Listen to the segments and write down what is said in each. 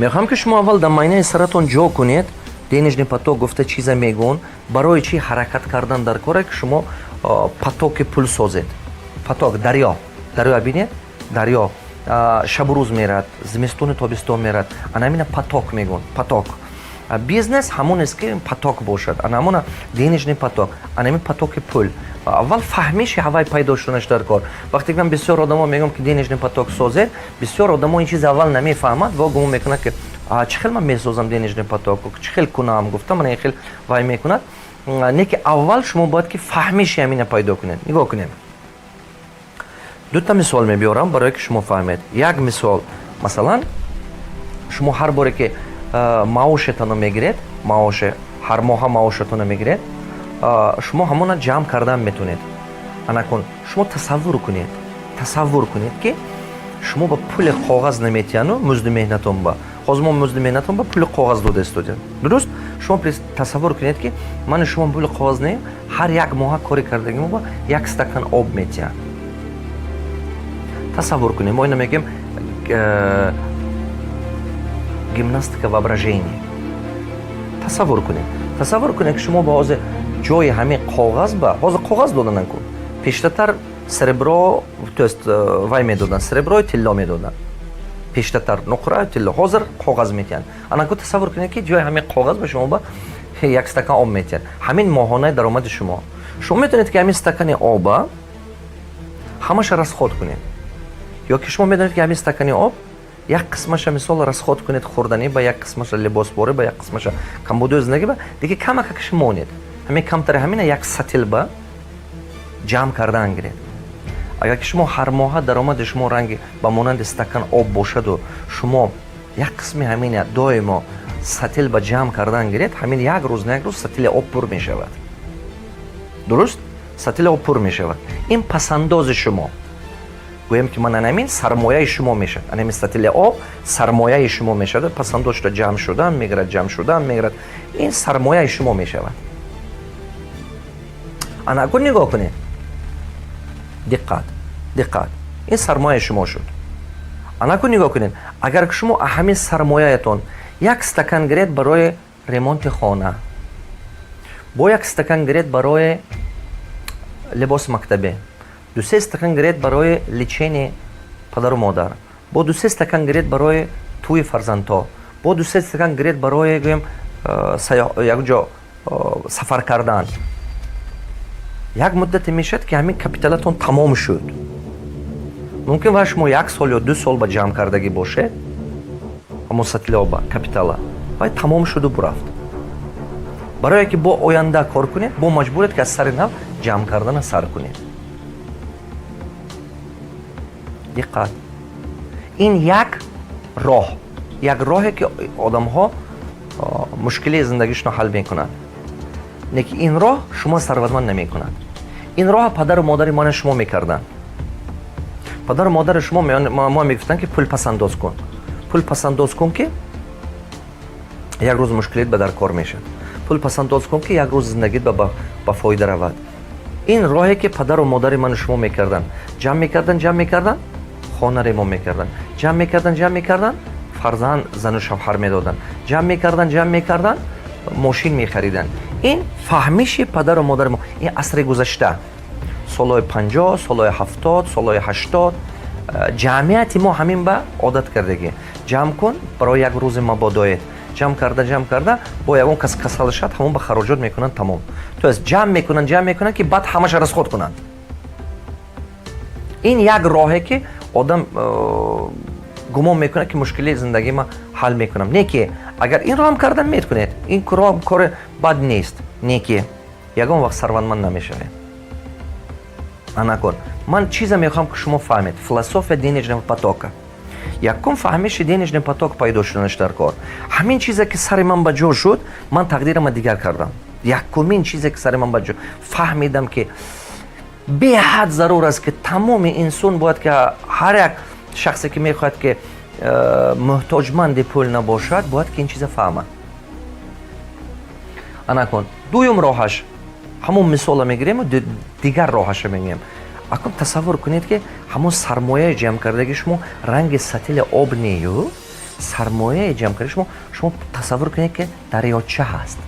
мехоҳам ки шумо аввал дар майнаи саратон ҷо кунед. денежный поток гуфта чиза мегӯн барои чӣ ҳаракат кардан дар коре ки шумо потоки пул созед. поток дарё бинед, дарё шабу рӯз мерад, зимистону тобистон мерад. Анамина поток мегӯн. поток бизнес ҳамонест ки поток бошад. Анамона денежный поток, анами потоки пул. аввал фаҳмиши ҳавай пайдо шуданаш дар кор. вақте ман бисёр одамо мегӯям ки денежный поток созед, бисёр одамо ин чиз аввал намефаҳмад ва гумон мекунад ки чӣ хел ман месозам денежный поток, чӣ хел кунам, гуфта мана ин хел вай мекунад. не ки аввал шумо бояд ки фаҳмиши ҳамина пайдо кунед. нигоҳ кунед, дута мисол мебиёрам барое ки шумо фаҳмед. як мисол, масалан шумо ҳар боре ки маошатонро мегиред, маоше ҳар моҳа маошатонро мегиред, шумо ҳамона ҷамъ кардан метавонед. анакун шумо тасаввур кунед ки шумо ба пули коғаз наметияну музди меҳнатон ба ҳозир мо музди меҳнатон ба пули коғаз дода истодем. дуруст? шумо тасаввур кунед ки ман шумо пули коғаз не ҳар як моҳа кори кардагимо ба як стакан об метиям. тасаввур кунед. мо ина мегӯем гимнастика воображения. тасаввур кунед ки шумо ба ҳозир ҷои ҳамин коғаз ба ҳозир коғаз доданан ку пештатар серебро, то есть вай медодан, серебро тилло медодан. пештатар нуқра тилло, ҳозир коғаз метиҳанд. анаку тасаввур кунед ки ҷои ҳамин коғаз ба шумо ба як стакан об метиҳанд. ҳамин моҳонаи даромади шумо. шумо метавонед ки ҳамин стакани оба ҳамаша расход кунед. ё ки шумо медонед ки ҳамин стакани об як қисмаша мисол расход кунед хӯрданӣ ба, як қисмаша либосборӣ ба, як қисмаша камбудои зиндагӣ ба, дига камакакаш монед. ҳамин камтари ҳамина як сатил ба ҷамъ кардан гиред. агар ки шумо ҳар моҳа даромади шумо ранги ба монанди стакан об бошаду шумо як қисми ҳамина доимо сатил ба ҷамъ кардан гиред, ҳамин як рӯз на як рӯз сатили об пур мешавад. дуруст? сатили об пур мешавад. ин пасандози шумо. гӯем ки ман анамин сармояи шумо мешад. анамин сатили об сармояи шумо мешавад. пасандоз шуда ҷамъ шудан мегирад. ин сармояи шумо мешавад. анакун нигоҳ кунед. диққат. ин сармояи шумо шуд. анакун нигоҳ кунед. агар ки шумо ҳамин сармояатон як стакан гиред барои ремонти хона, бо як стакан гиред барои либоси мактабе, 2-3 стакан гиред барои лечени падару модар, бо 2-3 стакан гиред барои тӯи фарзандҳо, бо 2-3 стакан гиред барои гӯем якҷо сафар кардан. як муддате мешавад ки ҳамин капиталатон тамом шуд. мумкин ва шумо 1 сол ё 2 сол ба ҷамъ кардагӣ бошед, ҳамон сатили оба капитала вай тамом шуду бурафт. барое ки бо оянда кор кунед, бо маҷбуред ки аз сари нав ҷамъ кардана сар кунед. диққат. ин як роҳе ки одамҳо мушкилии зиндагишонро ҳал мекунад. не ки ин роҳ шумо сарватманд намекунад. ин роҳ падару модари мана шумо мекарданд. падару модари шумо мо мегуфтанд ки пул пасандоз кун ки як рӯз мушкилит ба дар кор мешад. пул пасандоз кун ки як рӯз зиндагит ба фоида равад. ин роҳе ки падару модари ману шумо мекарданд. ҷамъ мекардан хона ремон мекардан. ҷамъ мекардан фарзанд зану шавҳар медоданд. ҷамъ мекардан мошин мехаридан. ин фаҳмиши падару модари мо. ин асри гузашта, солҳои 50, солҳои 70, солҳои 80 ҷамъияти мо ҳамин ба одат кардагӣ. ҷамъ кун барои як рӯзи мабодоед. ҷамъ карда бо ягон кас касал шад ҳамон ба хароҷот мекунанд тамом. то есть ҷамъ мекунанд ки баъд ҳамаша расход кунанд. ин як роҳе ки одам гумон мекунад ки мушкилии зиндагӣ ма ҳал мекунам. не ки агар инро ҳам кардан меткунед, ин кори бад нест. не ки ягон вақт сарватманд намешавед. анакун ман чиза мехоҳам ки шумо фаҳмед. философия денежного потока. якум фаҳмиши денежный поток пайдо шуданаш дар кор. ҳамин чизе ки сари ман ба ҷо шуд, ман тақдирама дигар кардам. якумин чизе ки сари ман ба ҷо фаҳмидам ки беҳад зарур аст ки тамоми инсон бояд ки ҳар як шахсе ки мехоҳад ки муҳтоҷманди пул набошад, бояд ки ин чиза фаҳмад. анакун дуюм роҳаш ҳамон мисола мегирем, дигар роҳаша мегӯем. акун тасаввур кунед ки ҳамон сармояи ҷамъ кардагӣ шумо ранги сатили об нею, سرمایه جمع کردن شما تصور کنید که دریاچه هست،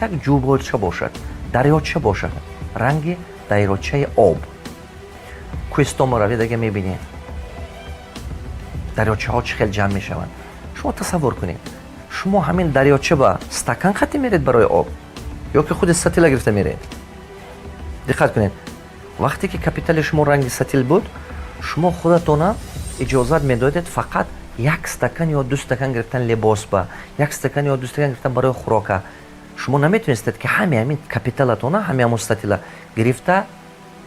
یک جوبالچه باشد، دریاچه باشد، رنگ دریاچه آب. کوهستان ما روید اگه میبینید دریاچه ها چه خیلی جمع میشوند. شما تصور کنید شما همین دریاچه با استکان خطی میرید برای آب یا که خود ستیل گرفته میرید. دقت کنید وقتی که کپیتال شما رنگ ستیل بود شما خودتون اجازه میدادید فقط یک استکان یا دو استکان گرفتن لباس با، یک استکان یا دو استکان گرفتن برای خوراک. شما نمیتونستید که همین کپیتالتون همین ستیل گرفته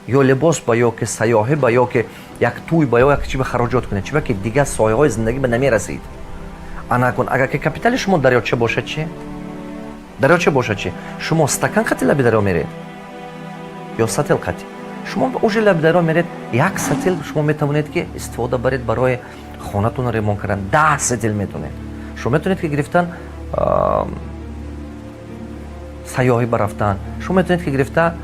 یا لباس با یا که سیاحه با یا که یک توی با یا یک چیز خراجات کنید، چرا که دیگه سایه های زندگی به نمیرسید. انا کن اگر که کپیتال شما دریاچه باشه چی؟ دریاچه باشه چی؟ شما استکان خطی لب دریا میرید یا ستیل خطی. شما به اوج لب دریا میرید، یک ستیل شما میتونید که استفاده برید برای خانه‌تون ریمون کردن. 10 ستیل میتونید. شما میتونید که گرفتن سیاحی برفتن، شما میتونید که گرفتن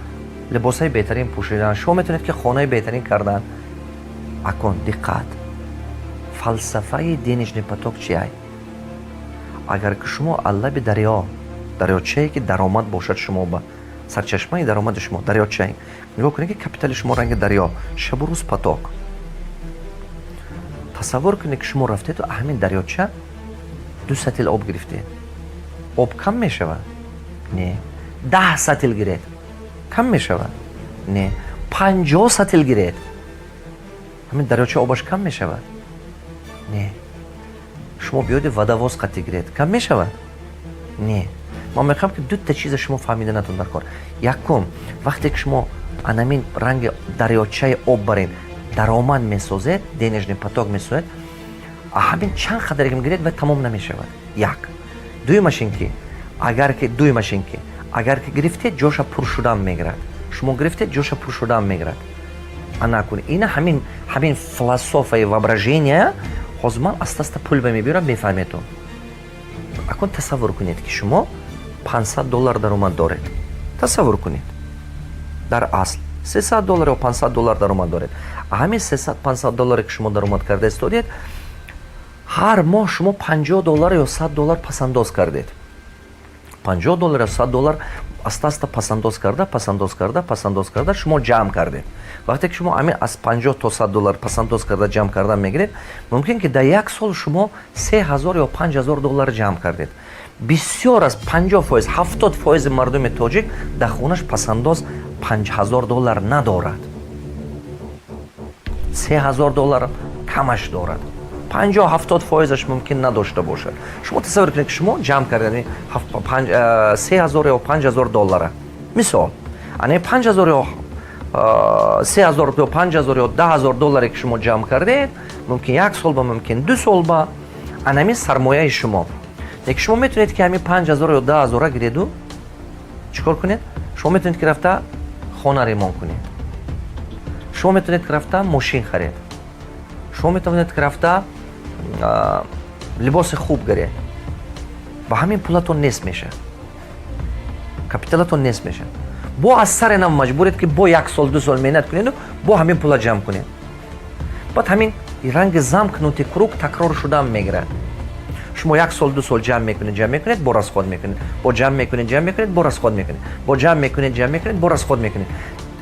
لباسای بهترین پوشیدن، شما میتونید که خانه بهترین کردن. اکن دقت فلسفه دینش نپاتوک چیه؟ اگر که شما لب دریا دریاچه‌ای که درآمد باشد شما با سرچشمه درآمد شما دریاچه نگاه کنید که کپیتال شما رنگ دریا شب و روز پاتوک. تصور کنید که شما رفتید و همین دریاچه 2 ستیل آب گرفتید. آب کم میشود؟ نه. 10 ستیل گرفت کم میشود؟ نه. 50 ستیل گرفت همین دریاچه آبش کم میشود؟ نه. شما بیاید ودواز قطعی گرفت کم میشود؟ نه. ما میخوام که 2 تا چیز شما فهمیده نتون در کار. یکم وقتی که شما همین رنگ دریاچه آب برین درآمد میسازید، دینش پاتوک میسازید، همین چند خدر که میگیرید و تمام نمیشود. یک. دومش این که اگر که گرفتید جوش پر شدن میگیرد. شما گرفتید جوش پر شدن میگیرد. انا کن این همین فلسفه воображения حزمان است پول میبرم میفهمیتون. اکن تصور کنید که شما $500 درآمد دارید. تصور کنید در اصل $300 یا $500 درآمد دارید. همین $300-500 که شما درآمد کرده استودید هر ماه شما $50 یا $100 پسنداز کردید. $50 یا $100 است پسنداز کرده شما جمع کردید. وقتی که شما همین از $50 تا $100 پسنداز کرده جمع کردن میگیرید، ممکن که در یک سال شما $3000 یا $5000 جمع کردید. بسیار از 50% 70% مردم تاجیک در خونش پسنداز $5000 ندارد. $3000 کمش دارد. 50-70% ممکن نداشته باشد. شما تصور کنید که شما جمع کردید $3000 یا $5000. مثال یعنی $5000 یا $3000 یا $5000 یا $10000 که شما جمع کردید، ممکن یک سال با ممکن 2 سال با همین سرمایه شما. یک شما میتونید که همین $5000 یا $10000 گیرید و چیکار کنید؟ شما میتونید که رفته خانه ریمون کنید. شما میتونید که رفته ماشین خرید. شما میتونید که رفته لباس خوب گرید. با همین پولتون نیست میشه. کپیتالتون نیست میشه. با از سر اینا مجبورید که با 1 سال 2 سال مهنت کنید و با همین پولا جمع کنید. بعد همین رنگ زمکنوتی کروک تکرار شدن میگیره. شما 1 سال 2 سال جمع میکنید بار از خود میکنید. با جمع میکنید بار از خود میکنید. با جمع میکنید بار از خود میکنید.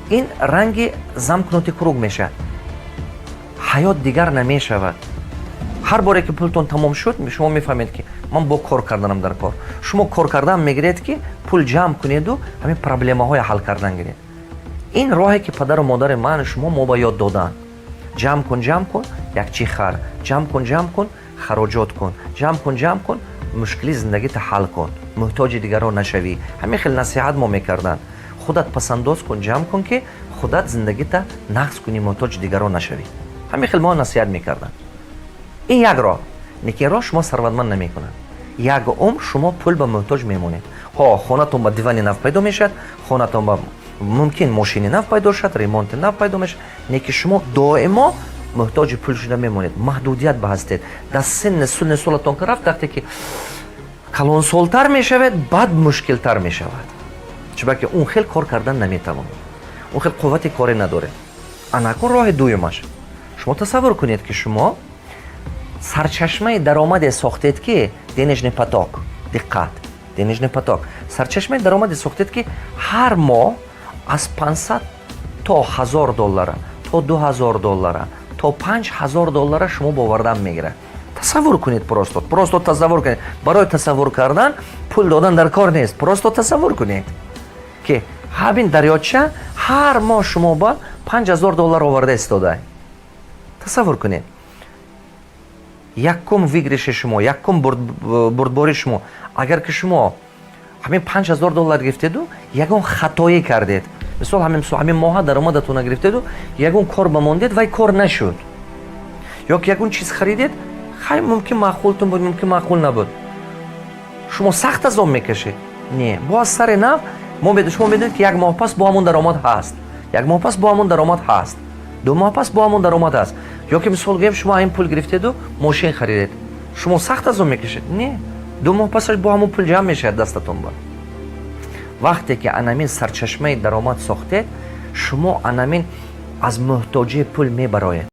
این رنگ زمکنوتی کروک میشه. حیات دیگر نمیشود. هر باری که پولتون تمام شد شما میفهمید که من با کار کردنم در کار. شما کار کردن میگیرید که پول جمع کنید و همین پرابلم های حل کردن گیرید. این راهی که پدر و مادر من شما با یاد دادن. جمع کن یک چی خر. جمع کن خراجات کن. جمع کن مشکلی زندگیت حل کن. محتاج دیگران نشوی. همین خیلی نصیحت ما میکردن. خودت پسنداز کن، جمع کن که خودت زندگیت نقص کنی، محتاج دیگران نشوی. همین خیلی ما نصیحت میکردن. این یک راه. نیکی راه شما ثروتمند نمیکنن. یک عمر شما پول به محتاج میمونید. خونتون با دیوان نو پیدا میشد، خونتون با ممکن ماشین نو پیدا شد، ریمونت نو پیدا میشد. نیکی شما دائما محتاج پول شده میمونید. محدودیت به هستید. در سن سالتون که رفت وقتی که کلان سالتر میشود بعد مشکل تر میشود. چرا که اون خیلی کار کردن نمیتوانید. اون خیلی قوت کاری نداره. انا کن راه دومش. شما تصور کنید که شما сарчашмаи даромаде сохтед ки денежный поток. Диққат, денежный поток. Сарчашмаи даромаде сохтед ки ҳар моҳ аз 500 то $1000 то $2000 то $5000 шумо ба овардан мегирад. Тасаввур кунед, просто тасаввур кунед. Барои тасаввур кардан пул додан дар кор нест. Просто тасаввур кунед ки ҳамин дарёча ҳар моҳ шумо ба $5000 оварда истодай. Тасаввур кунед. Якум вигриши шумо, якум бурдбори шумо, агар ки шумо ҳамин $5000 гирифтеду ягон хатое кардед, мисол ҳамин моҳа даромадатона гирифтеду ягон кор бамондед вай кор нашуд, ё ки ягон чиз харидед, хай мумкин маъқултун буд, мумкин маъқул набуд, шумо сахт аз он мекашед. Не, бо аз сари нав шумо медонед ки як моҳ пас бо ҳамон даромад ҳаст, як моҳ пас бо ҳамон даромад ҳаст, ду моҳ пас бо ҳамон даромад ҳаст. ё ки мисол гӯем шумо ҳамин пул гирифтеду мошин харидед, шумо сахт аз он мекашед. Не, ду моҳ пасаш бо ҳамон пул ҷамъ мешавад дастатон ба. вақте ки анамин сарчашмаи даромад сохтед, шумо анамин аз муҳтоҷии пул мебароед.